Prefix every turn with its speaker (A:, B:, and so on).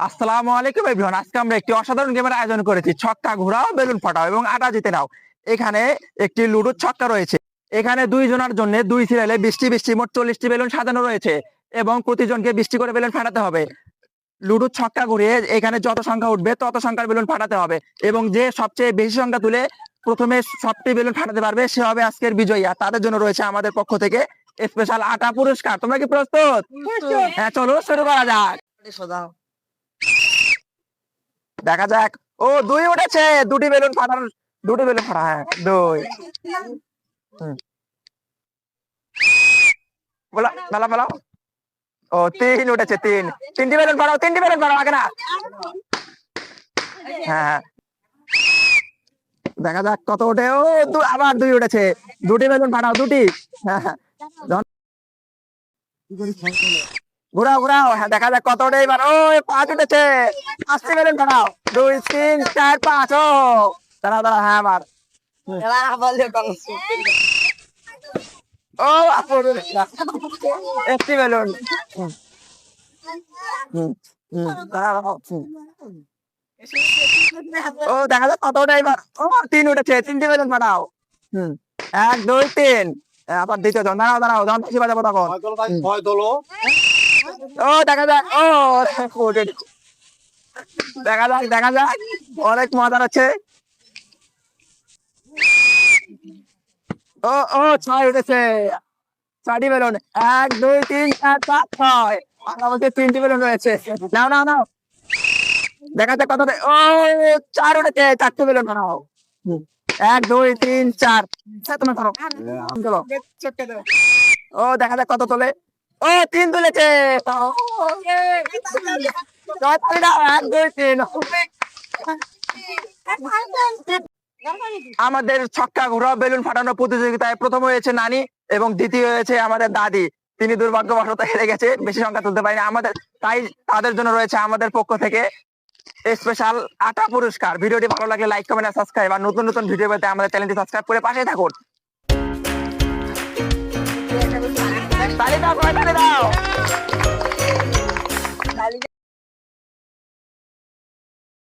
A: আসসালামু আলাইকুম এভরিওয়ান। আজকে আমরা একটি অসাধারণ গেমের আয়োজন করেছি, ছক্কা ঘোরাও, বেলুন ফাটাও এবং আটা জিতে নাও। এখানে একটি লুডোর ছক্কা রয়েছে। এখানে দুইজনের জন্য দুই সিরিয়ালে 20টি মোট 40টি বেলুন সাজানো রয়েছে এবং প্রতিজনকে 20টি করে বেলুন ফাটাতে হবে। লুডোর ছক্কা ঘুরিয়ে এখানে যত সংখ্যা উঠবে তত সংখ্যার বেলুন ফাটাতে হবে এবং যে সবচেয়ে বেশি সংখ্যা তুলে প্রথমে সবটি বেলুন ফাটাতে পারবে সে হবে আজকের বিজয়ী। আর তাদের জন্য রয়েছে আমাদের পক্ষ থেকে স্পেশাল আটা পুরস্কার। তোমরা কি প্রস্তুত? হ্যাঁ, চলো শুরু করা যাক। দেখা যাক। ও, দুই উঠেছে। দুটি বেলুন ফাটা। হ্যাঁ, দুই। বলা মেলা মেলা। ও, তিন উঠেছে। তিনটি বেলুন ফাটাও আগে না। হ্যাঁ, দেখা যাক কত ওঠে। ও, আবার দুই উঠেছে। দুটি বেলুন ফাটাও, দুটি। হ্যাঁ, ঘুরাও ঘুরাও। হ্যাঁ, দেখা যাক কত ওঠে এবার। ও, 5 উঠেছে। 5টি বেলুন ফাটাও। 2, 3, 4, 5। ও, দাঁড়াও। হ্যাঁ, আবার। ও, একটি বেলুন। দাঁড়াও। ও, দেখা যাক কত ওঠে এবার। ও, 3 উঠেছে। 3টি বেলুন ফাটাও। 1, 2, 3। আবার দ্বিতীয় জন। দাঁড়াও যখন বেশি বাজাবো তখন। ও, দেখা যাক। ও, দেখা যাক। অনেক মজা হচ্ছে। ও, 6 উঠেছে। 6টি বেলুন। 1, 2, 3, 4, 5, 6। আমার মধ্যে 3টি বেলুন রয়েছে। নাও। দেখা যাক কত। ও, 4 উঠেছে। 4টি বেলুন বানাও। 1, 2, 3, 4। তুমি করো। চলো। ও, দেখা যাক কত তোলে। ও, 3 তুলেছে। 1, 2, 3। আমাদের ছক্কা ঘোরা বেলুন ফাটানো প্রতিযোগিতায় প্রথম হয়েছে নানি এবং দ্বিতীয় হয়েছে আমাদের দাদি। তিনি দুর্ভাগ্যবশত হেরে গেছে, বেশি সংখ্যা তুলতে পারেনি আমাদের। তাই তাদের জন্য রয়েছে আমাদের পক্ষ থেকে স্পেশাল আটা পুরস্কার। ভিডিওটি ভালো লাগলে লাইক, কমেন্ট, সাবস্ক্রাইব। আর নতুন ভিডিও পেতে আমাদের চ্যানেলটি সাবস্ক্রাইব করে পাশে থাকুন। তালি দাও।